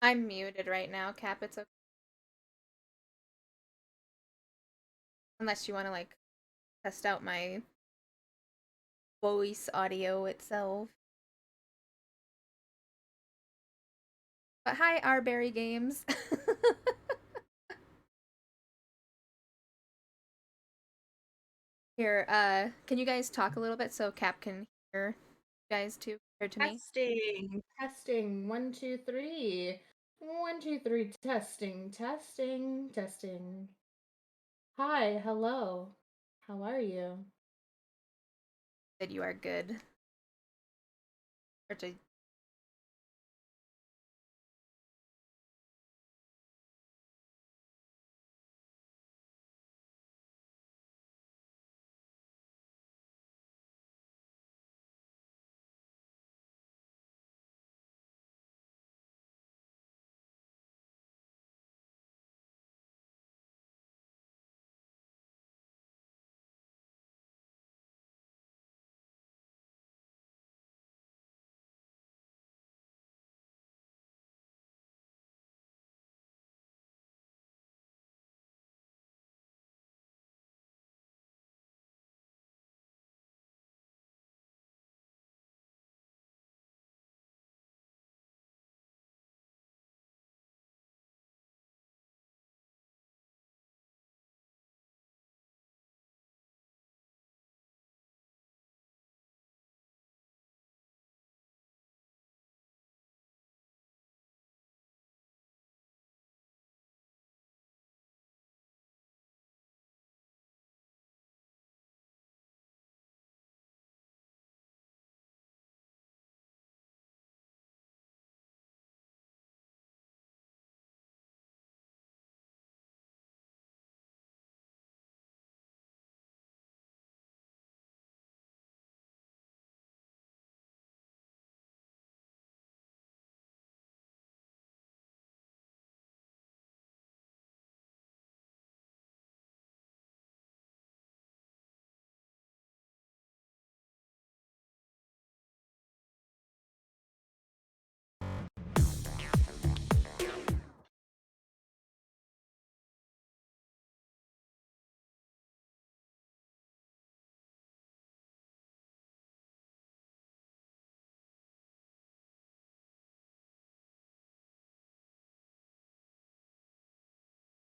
I'm muted right now, Cap. It's okay. Unless you want to like test out my voice audio itself. But hi, Arbery Games. Here, can you guys talk a little bit so Cap can hear you guys too, compared to me? Testing, testing. 1, 2, 3. 1, 2, 3. Testing, testing, testing. Hi, hello. How are you? That you are good. Or to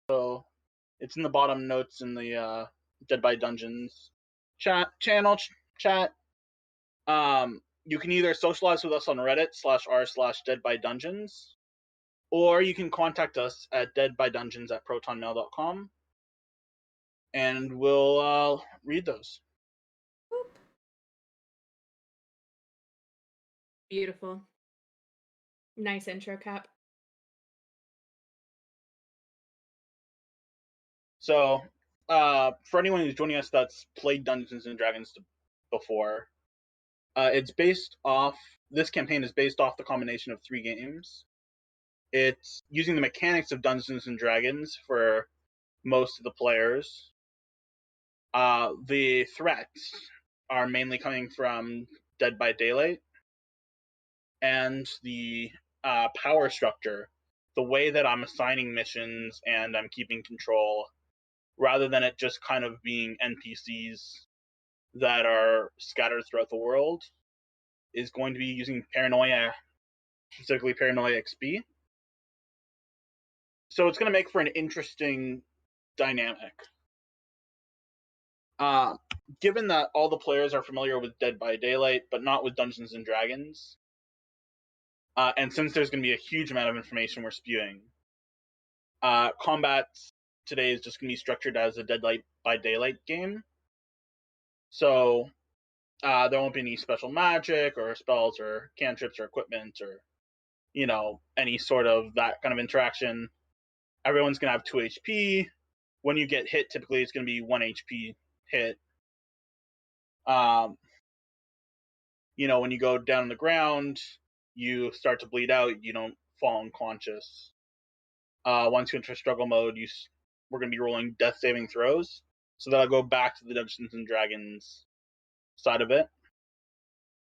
So it's in the bottom notes in the Dead by Dungeons chat. You can either socialize with us on Reddit /r/Dead by Dungeons, or you can contact us at deadbydungeons@protonmail.com, and we'll read those. Beautiful. Nice intro, Cap. So, for anyone who's joining us that's played Dungeons and Dragons before, this campaign is based off the combination of 3 games. It's using the mechanics of Dungeons and Dragons for most of the players. The threats are mainly coming from Dead by Daylight, and the power structure, the way that I'm assigning missions and I'm keeping control, rather than it just kind of being NPCs that are scattered throughout the world, is going to be using Paranoia, specifically Paranoia XP. So it's going to make for an interesting dynamic. Given that all the players are familiar with Dead by Daylight, but not with Dungeons and Dragons, and since there's going to be a huge amount of information we're spewing, combat today is just going to be structured as a Dead by Daylight game. So there won't be any special magic or spells or cantrips or equipment or, any sort of that kind of interaction. Everyone's going to have 2 HP. When you get hit, typically it's going to be 1 HP hit. When you go down on the ground, you start to bleed out. You don't fall unconscious. Once you enter struggle mode, we're going to be rolling death saving throws. So that'll go back to the Dungeons and Dragons side of it.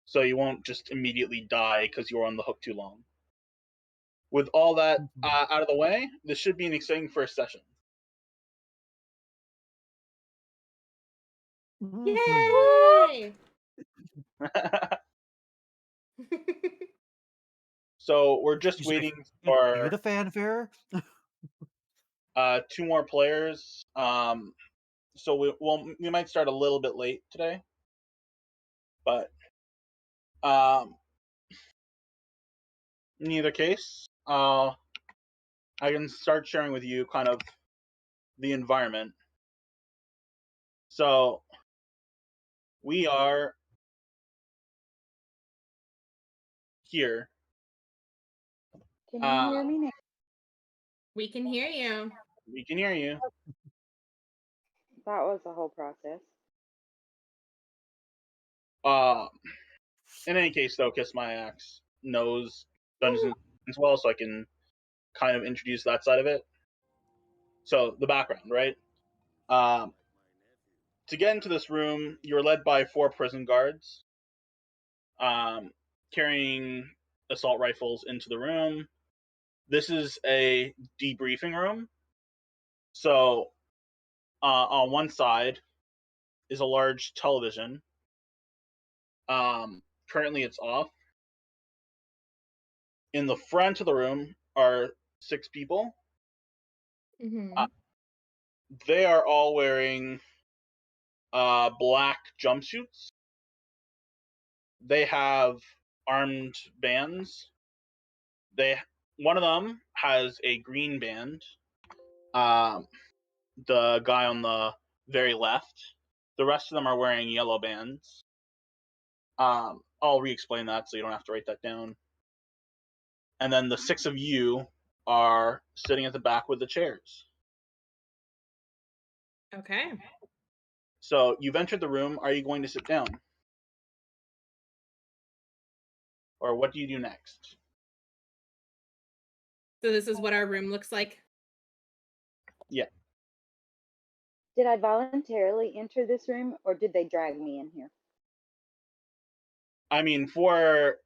So you won't just immediately die because you were on the hook too long. with all that out of the way, this should be an exciting first session. Yay! So we're just Excuse me, waiting do for the fanfare. 2 more players. So we might start a little bit late today, but in either case, I can start sharing with you kind of the environment. So we are here. Can you hear me now? We can hear you. We can hear you. That was the whole process. In any case, though, Kiss My Axe knows Dungeons as well, so I can kind of introduce that side of it. So the background, right? To get into this room, you're led by 4 prison guards, carrying assault rifles into the room. This is a debriefing room. So on one side is a large television. Currently, it's off. In the front of the room are 6 people. Mm-hmm. They are all wearing black jumpsuits. They have armed bands. One of them has a green band. The guy on the very left. The rest of them are wearing yellow bands. I'll re-explain that so you don't have to write that down. And then the 6 of you are sitting at the back with the chairs. Okay. So you've entered the room. Are you going to sit down? Or what do you do next? So this is what our room looks like. Yeah. Did I voluntarily enter this room or did they drag me in here? I mean, 4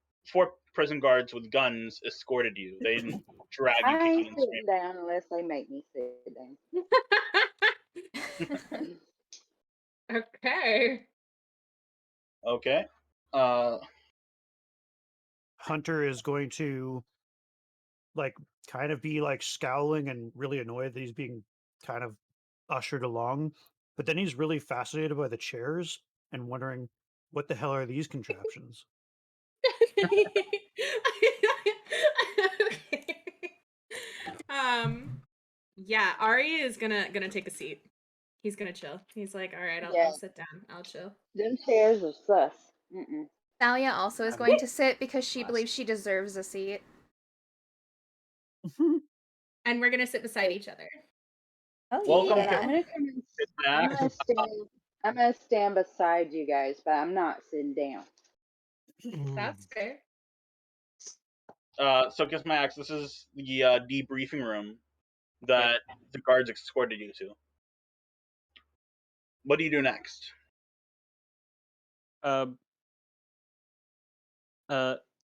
prison guards with guns escorted you. They didn't drag you I kicking ain't and sitting down unless they make me sit down. Okay. Okay. Uh, Hunter is going to like kind of be like scowling and really annoyed that he's being kind of ushered along, but then he's really fascinated by the chairs and wondering what the hell are these contraptions. Okay. Yeah, Ari is gonna take a seat. He's gonna chill. He's like, all right, Yeah, I'll sit down. I'll chill. them chairs are sus. Mm-mm. Thalia also is I'm going to sit because she Classic. believes she deserves a seat. And we're gonna sit beside each other. Oh welcome Yeah, to I'm gonna come and I'm Max. gonna stand. I'm gonna stand beside you guys, but I'm not sitting down. That's fair. So Kiss My Axe, this is the debriefing room that the guards escorted you to. What do you do next?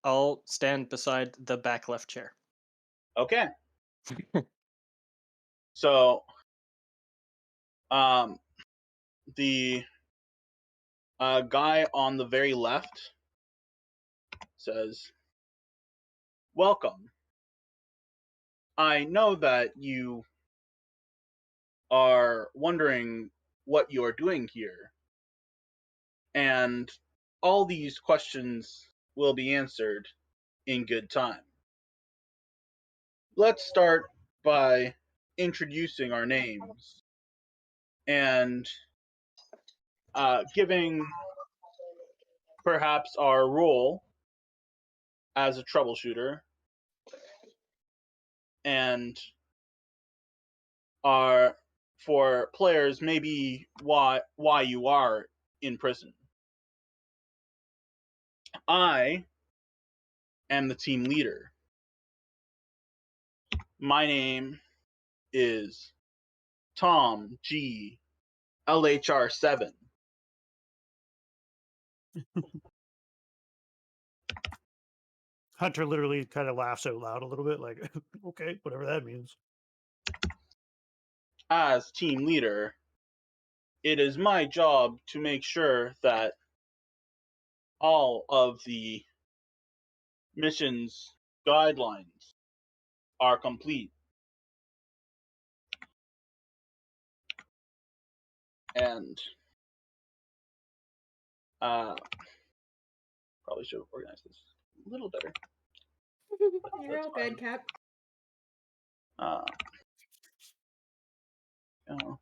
I'll stand beside the back left chair. Okay. So, the guy on the very left says, "Welcome. I know that you are wondering what you are doing here, and all these questions will be answered in good time. Let's start by introducing our names and giving perhaps our role as a troubleshooter and our for players maybe why you are in prison. I am the team leader. My name is Tom G LHR7. Hunter literally kind of laughs out loud a little bit, like, okay, whatever that means. As team leader, it is my job to make sure that all of the mission's guidelines are complete. And probably should have organized this a little better. You're all good, Cap. You know,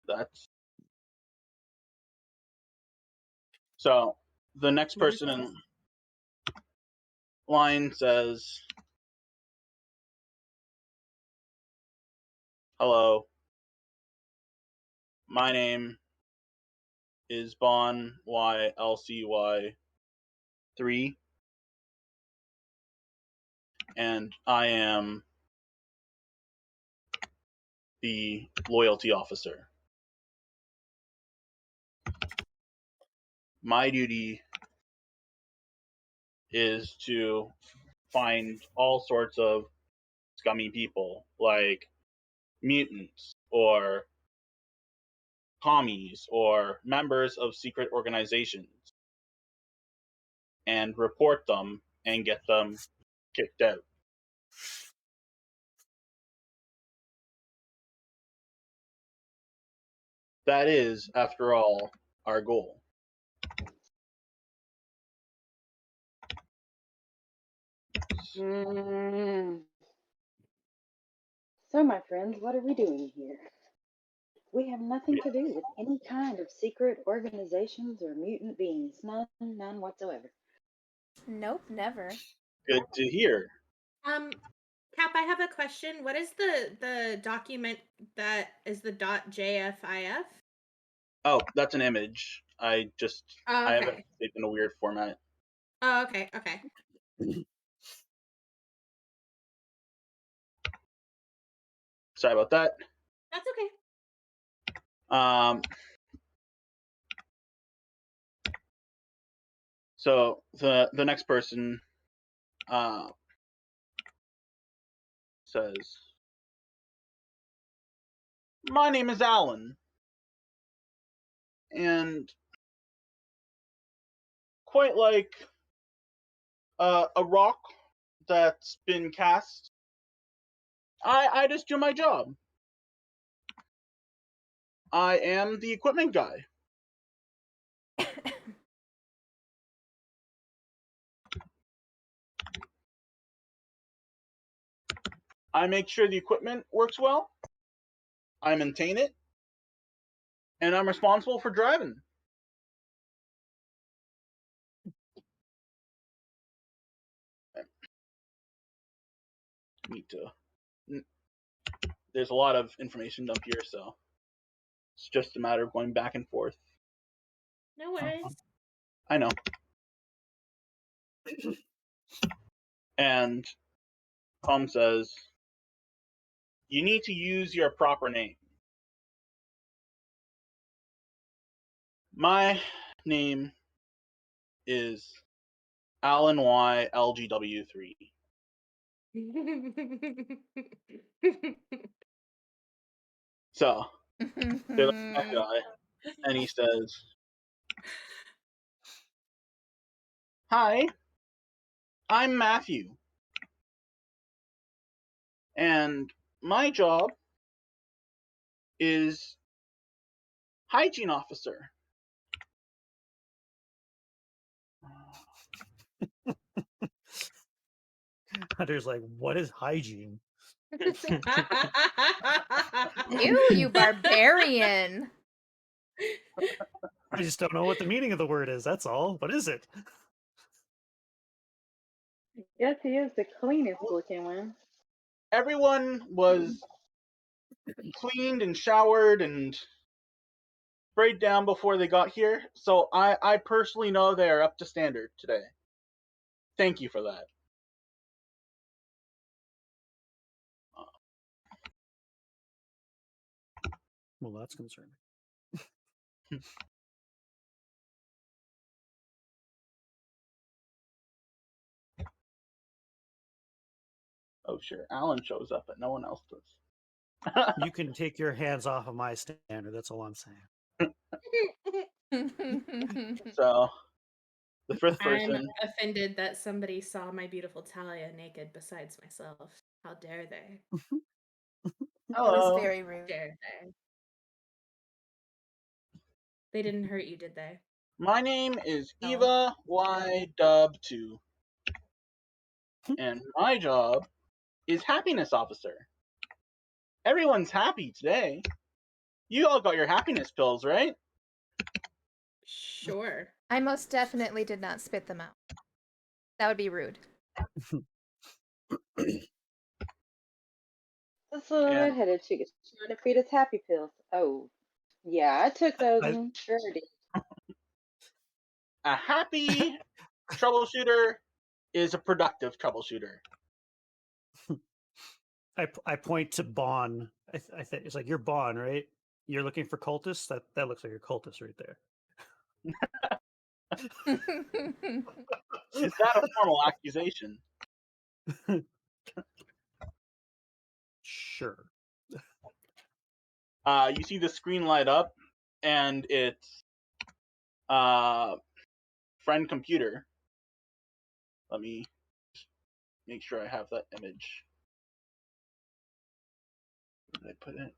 that's so. The next person in line says, "Hello, my name is Bon YLCY3, and I am the loyalty officer. My duty is to find all sorts of scummy people, like mutants or commies or members of secret organizations, and report them and get them kicked out. That is, after all, our goal." Mm. So, my friends, what are we doing here? We have nothing to do with any kind of secret organizations or mutant beings. None whatsoever. Nope, never. Good to hear. Cap, I have a question. What is the document that is the .jfif? Oh, that's an image. I Oh, have it okay. saved in a weird format. Oh, okay. Okay. Sorry about that. That's okay. So the next person says, "My name is Alan, and quite like a rock that's been cast, I just do my job. I am the equipment guy. I make sure the equipment works well, I maintain it, and I'm responsible for driving." Need to. There's a lot of information dump here, so it's just a matter of going back and forth. No worries. I know. And Tom says, "You need to use your proper name. My name is Alan Y LGW3. So they look at that guy, and he says, "Hi, I'm Matthew, and my job is hygiene officer." Hunter's like, what is hygiene? Ew, you barbarian. I just don't know what the meaning of the word is. That's all. What is it? Yes, he is the cleanest looking one. Everyone was cleaned and showered and sprayed down before they got here, so I personally know they're up to standard today. Thank you for that. Well, that's concerning. Oh, sure. Alan shows up, but no one else does. You can take your hands off of my standard. That's all I'm saying. So, the first I'm person. offended that somebody saw my beautiful Talia naked besides myself. How dare they? That was Hello. very rude. Dare they? They didn't hurt you, did they? My name is No. Eva Y Dub 2, and my job is happiness officer. Everyone's happy today. You all got your happiness pills, right? Sure. I most definitely did not spit them out. That would be rude. This little And redheaded chick is trying to feed us happy pills. Oh, yeah, I took those I, and sure did. a happy troubleshooter is a productive troubleshooter. I point to Bon. I think it's like, you're Bon, right? You're looking for cultists. That looks like a cultist right there. Is that a formal accusation? Sure. You see the screen light up, and it's friend computer. Let me make sure I have that image. Where did I put it?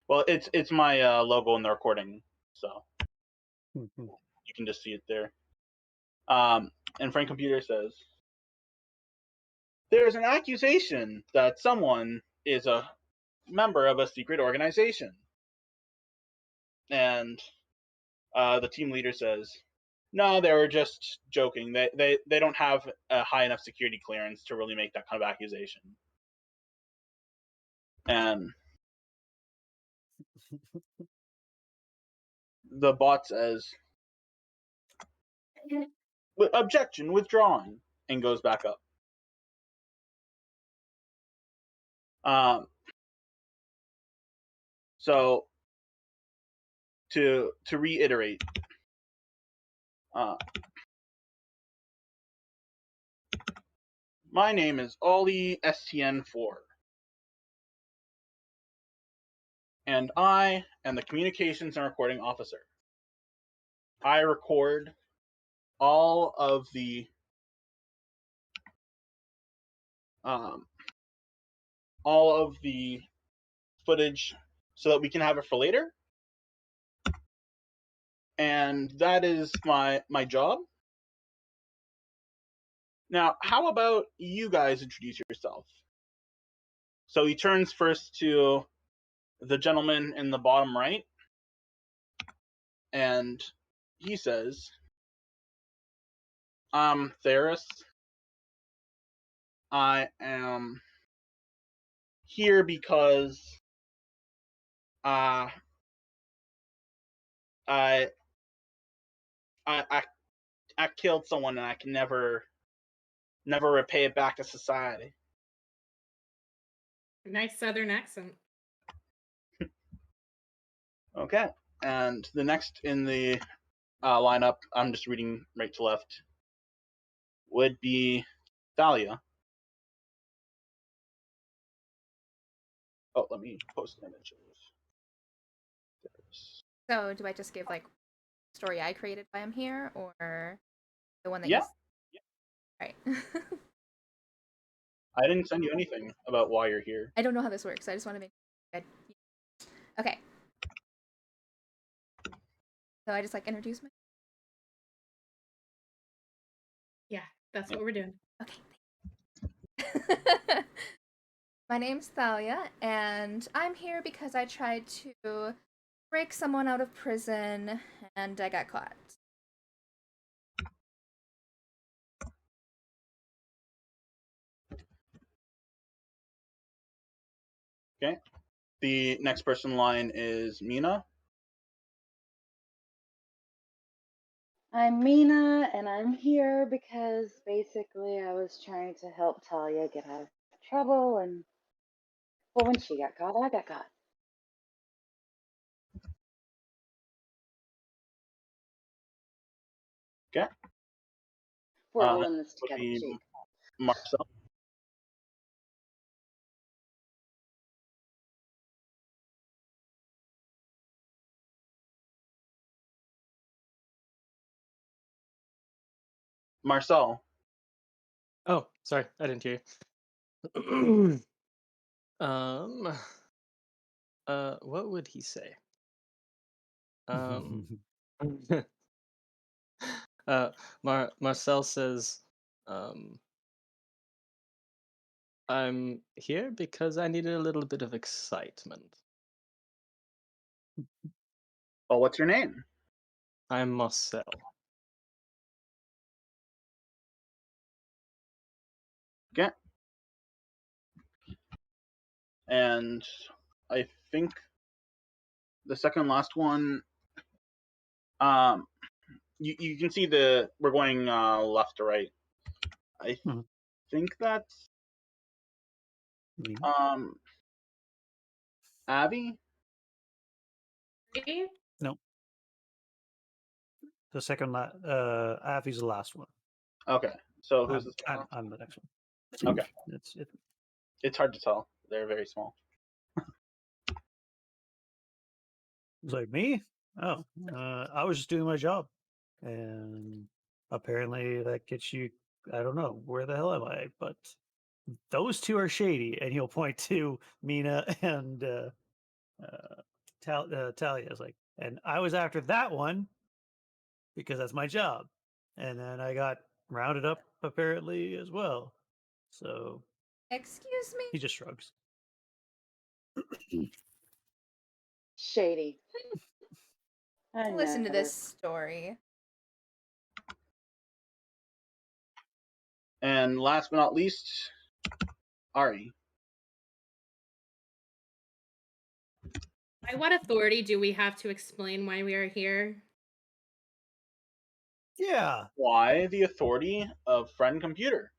Well, it's my logo in the recording, so you can just see it there. And friend computer says, "There's an accusation that someone is a member of a secret organization," and the team leader says, "No, they were just joking. They don't have a high enough security clearance to really make that kind of accusation." And the bot says, "Objection withdrawn," and goes back up. So to reiterate, my name is Ollie STN4, and I am the communications and recording officer. I record all of the footage so that we can have it for later. And that is my job. Now, how about you guys introduce yourself? So he turns first to the gentleman in the bottom right, and he says, "I'm Theris. I am here because I I I I killed someone and I can never repay it back to society." Nice southern accent. Okay. And the next in the lineup, I'm just reading right to left, would be Thalia. Oh, let me post an image of this. So, do I just give like story I created why I'm here, or the one that Yeah. you? Right. I didn't send you anything about why you're here. I don't know how this works. I just want to make. Okay. So I just like introduce my. Yeah, that's what we're doing. Okay. My name's Thalia, and I'm here because I tried to break someone out of prison, and I got caught. Okay. The next person in line is Mina. I'm Mina, and I'm here because basically I was trying to help Talia get out of trouble, and well, when she got caught, I got caught. Okay. We're all in this Would together, be chief. Marcel. Marcel. Oh, sorry, I didn't hear you. What would he say? Um, Marcel says, um, "I'm here because I needed a little bit of excitement. Well, what's your name? I'm Marcel." Okay. And I think the second last one, um, you can see we're going left to right. I Mhm. think that's Me? um Abby. No. The second Avi's the last one. Okay, so who's the second one? I'm the next one. Okay, That's it. it's hard to tell. They're very small. It's like me? Oh, I was just doing my job, and apparently that gets you. I don't know where the hell am I, but those two are shady, and he'll point to Mina and Talia. It's like, and I was after that one because that's my job, and then I got rounded up apparently as well. So Excuse me? he just shrugs. Shady. I Listen to know. this story. And last but not least, Ari. By what authority do we have to explain why we are here? Yeah. Why the authority of Friend Computer?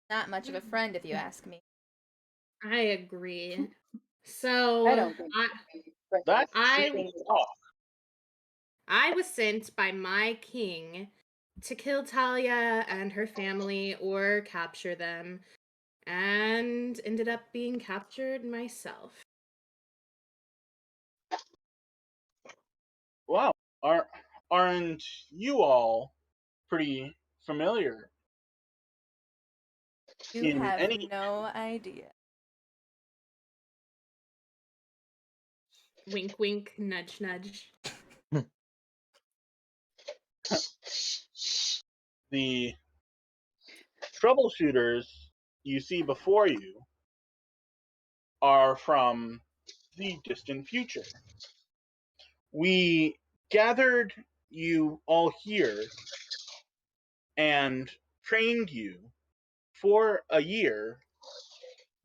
Not much of a friend, if you ask me. I agree. So I don't think That's I serious things talk. I was sent by my king to kill Talia and her family or capture them, and ended up being captured myself. Wow, aren't you all pretty familiar You in have any? no idea. Wink, wink, nudge, nudge. The troubleshooters you see before you are from the distant future. We gathered you all here and trained you for a year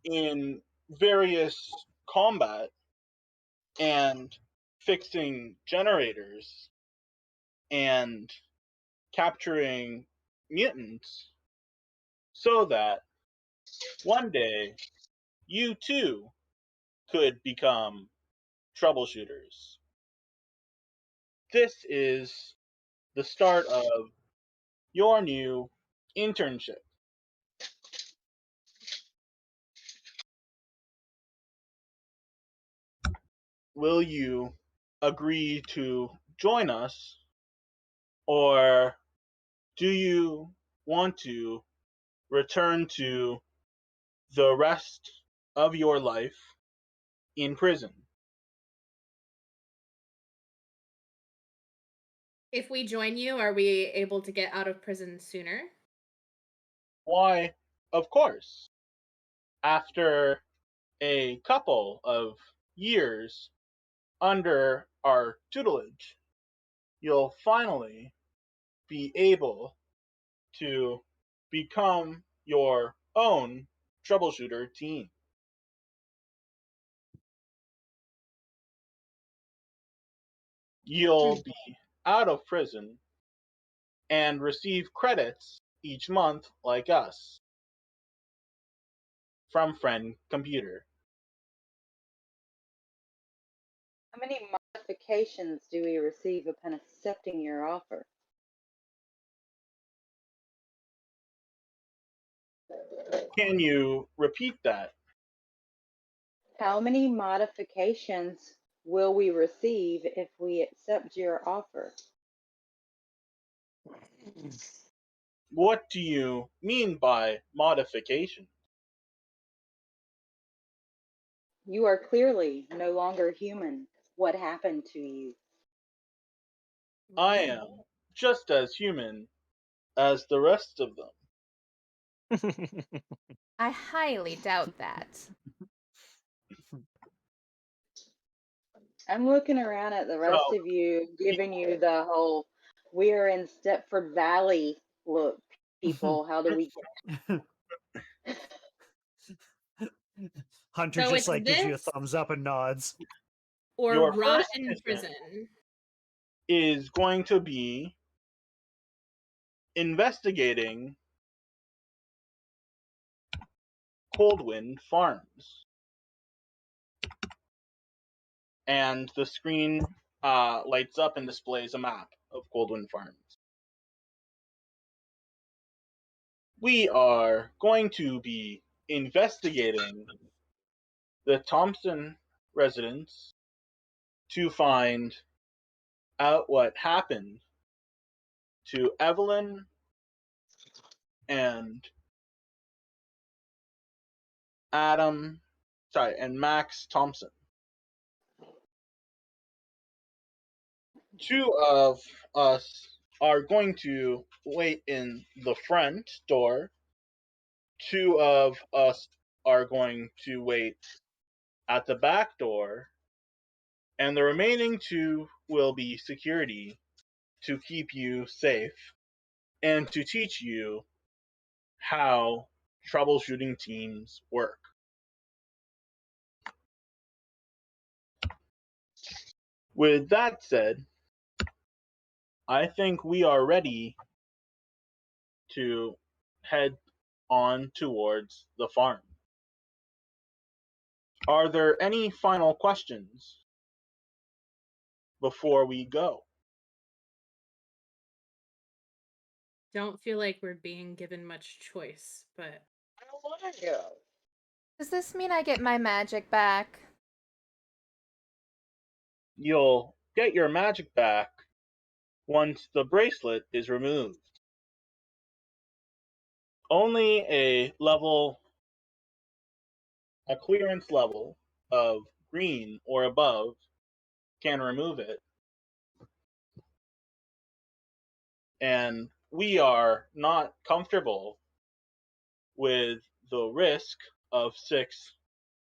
in various combat and fixing generators and capturing mutants so that one day you too could become troubleshooters. This is the start of your new internship. Will you agree to join us, or do you want to return to the rest of your life in prison? If we join you, are we able to get out of prison sooner? Why, of course. After a couple of years under our tutelage, you'll finally be able to become your own troubleshooter team. You'll be out of prison and receive credits each month like us from Friend Computer. How many modifications do we receive upon accepting your offer? Can you repeat that? How many modifications will we receive if we accept your offer? What do you mean by modification? You are clearly no longer human. What happened to you? I am just as human as the rest of them. I highly doubt that. I'm looking around at the rest So, of you, giving you the whole we're in Stepford Valley look, people. How do we Hunter So just it's like gives you a this thumbs up and nods. or your rot first in mission prison. is going to be investigating Coldwind Farms. And the screen lights up and displays a map of Coldwind Farms. We are going to be investigating the Thompson residence to find out what happened to Evelyn and and Max Thompson. Two of us are going to wait in the front door. Two of us are going to wait at the back door, and the remaining two will be security to keep you safe and to teach you how troubleshooting teams work. With that said, I think we are ready to head on towards the farm. Are there any final questions before we go? Don't feel like we're being given much choice, but I want to go. Does this mean I get my magic back? You'll get your magic back once the bracelet is removed. Only a clearance level of green or above can remove it. And we are not comfortable with the risk of 6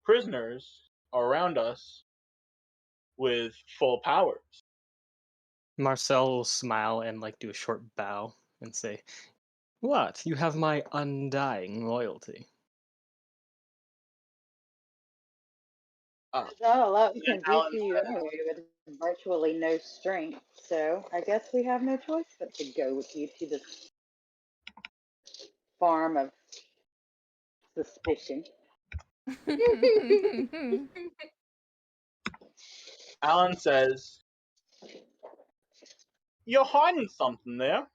prisoners around us with full powers. Marcel will smile and like do a short bow and say, "What? You have my undying loyalty." There's not a lot we And can do Alan to you says, anyway with virtually no strength, so I guess we have no choice but to go with you to the farm of suspicion. Alan says, "You're hiding something there.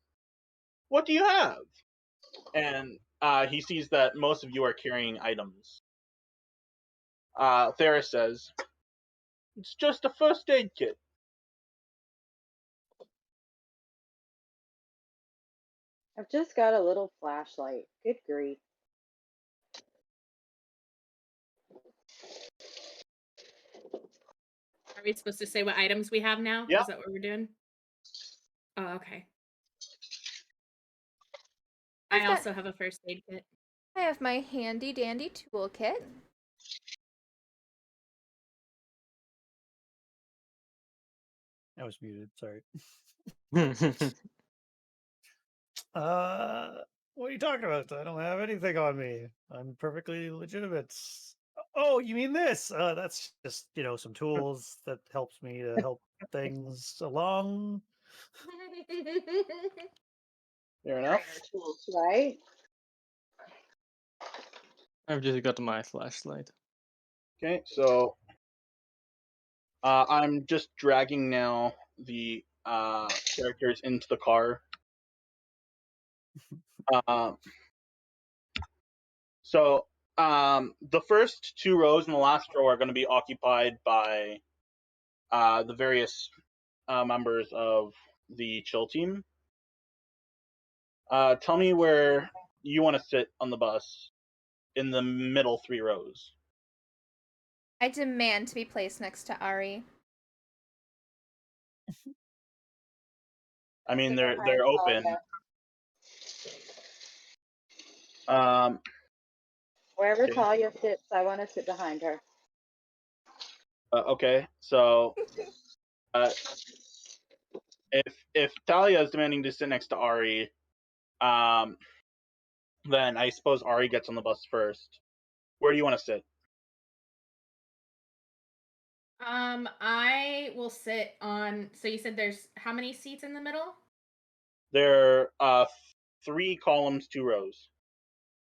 What do you have?" And he sees that most of you are carrying items. Thera says, "It's just a first aid kit." I've just got a little flashlight. Good grief. are we supposed to say what items we have now? Yep. Is that what we're doing? Oh, okay. I I've got- also have a first aid kit. I have my handy dandy toolkit. I was muted. Sorry. That's What are you talking about? I don't have anything on me. I'm perfectly legitimate. Oh, you mean this? That's just some tools that helps me to help things along. Fair enough. Trainer tools, right? I've just got my flashlight. Okay, so I'm just dragging now the characters into the car. So the first 2 rows and the last row are going to be occupied by the various members of the chill team. Tell me where you want to sit on the bus in the middle 3 rows. I demand to be placed next to Ari. I mean, Sit they're behind open. Talia. Wherever Okay. Talia sits, I want to sit behind her. Okay. So, if Talia is demanding to sit next to Ari, then I suppose Ari gets on the bus first. Where do you want to sit? I will sit on. So you said there's how many seats in the middle? There are 3 columns, 2 rows.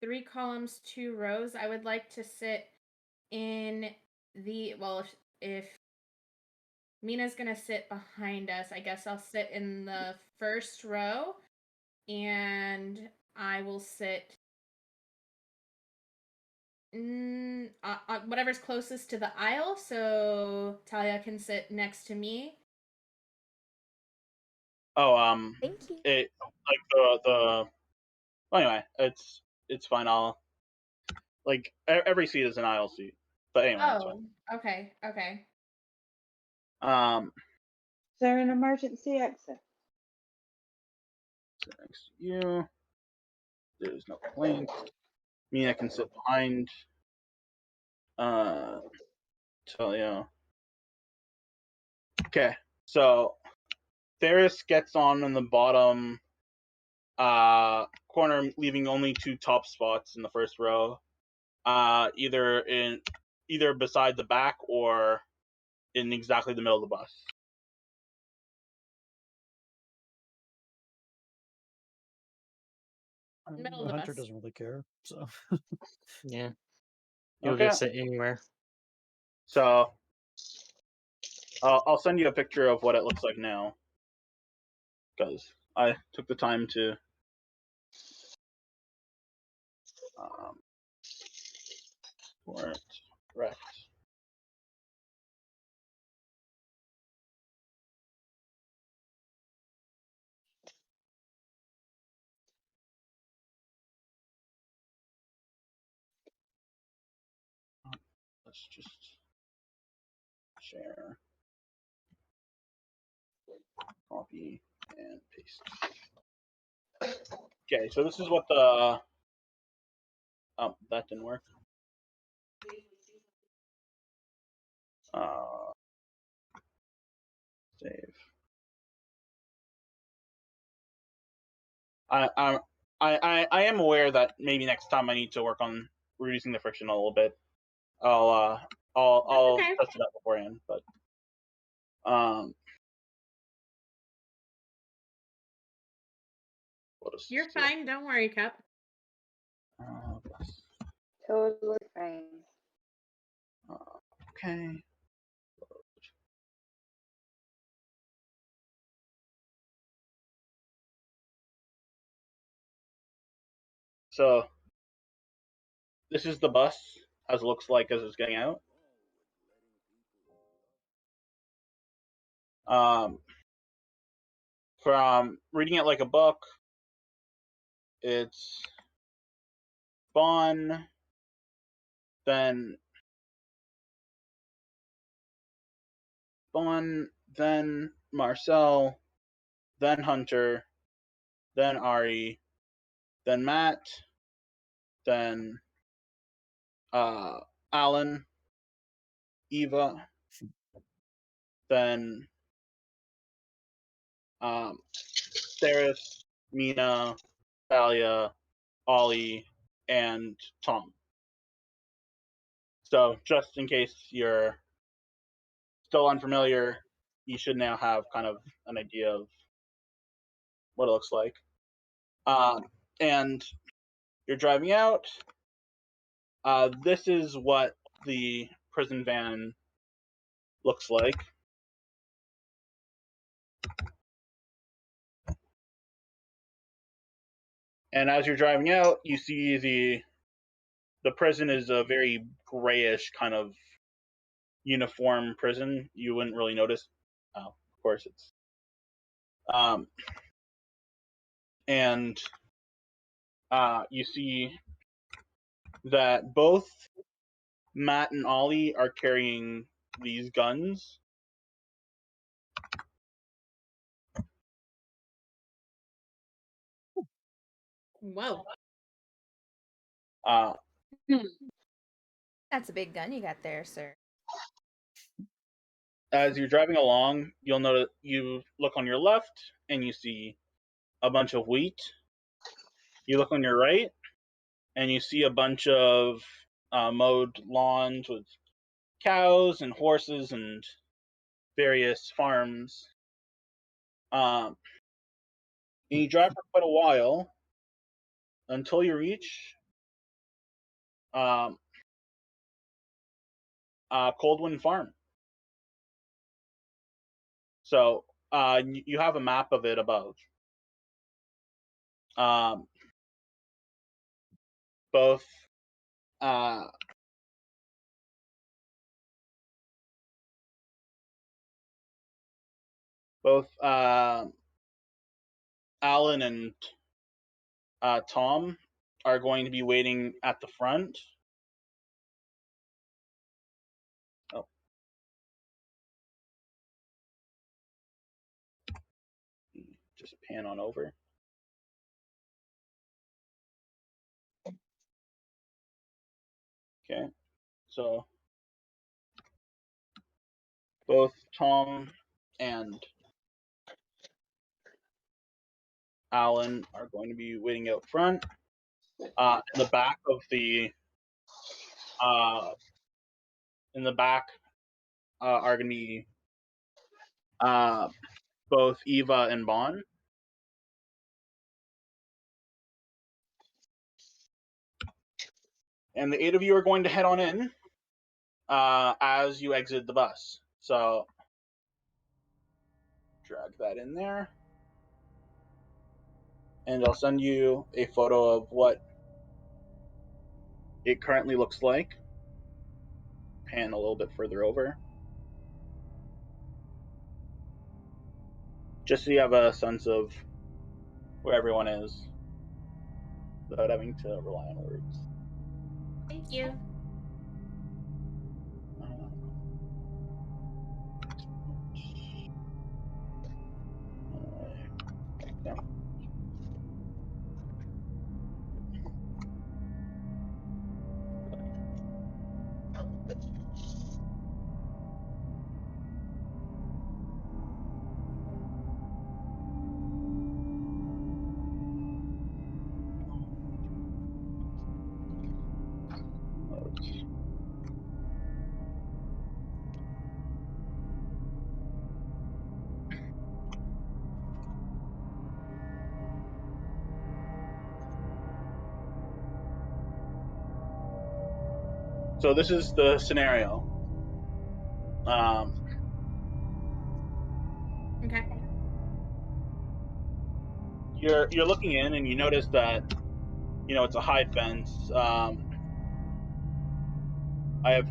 3 columns, 2 rows. I would like to sit in the if Mina's gonna sit behind us, I guess I'll sit in the first row, and I will sit whatever's closest to the aisle, so Talia can sit next to me. Oh, Thank you. it like the. Well, anyway, it's fine. I'll every seat is an aisle seat, but anyway, it's fine. Oh, okay. Um, Is there an emergency exit? sit next to you. There's no complaints. Mina can sit behind. Tell you. Okay, so Theris gets on in the bottom corner, leaving only 2 top spots in the first row. Either beside the back or in exactly the middle of the bus. Middle of The the hunter bus. doesn't really care, so Yeah. You'll Okay. get sit anywhere. So I'll send you a picture of what it looks like now, because I took the time to for it. Right. Let's just share, copy, and paste. Okay, so this is what the that didn't work. Save. I am aware that maybe next time I need to work on reducing the friction a little bit. I'll Okay. test it out beforehand, but You're fine, don't worry, Cup. Totally fine. Okay. So this is the bus as it looks like as it's getting out. From reading it like a book, it's Spawn, then Marcel, then Hunter, then Ari, then Matt, then Alan, Eva, then Theris, Mina, Thalia, Ollie, and Tom. So just in case you're still unfamiliar, you should now have kind of an idea of what it looks like. And you're driving out. This is what the prison van looks like. And as you're driving out, you see the prison is a very grayish kind of uniform prison. You wouldn't really notice. Of course, it's and you see that both Matt and Ollie are carrying these guns. Whoa. That's a big gun you got there, sir. As you're driving along, you'll notice you look on your left and you see a bunch of wheat. You look on your right and you see a bunch of mowed lawns with cows and horses and various farms. And you drive for quite a while until you reach Coldwind Farm. So you have a map of it above. Both Alan and Tom are going to be waiting at the front. Oh. Just pan on over. Okay, so both Tom and Alan are going to be waiting out front. In the back of the are going to be both Eva and Bon. And the 8 of you are going to head on in as you exit the bus. So drag that in there. And I'll send you a photo of what it currently looks like. Pan a little bit further over. Just so you have a sense of where everyone is without having to rely on words. Thank you. Yeah. So this is the scenario. Okay. You're looking in and you notice that it's a high fence. I have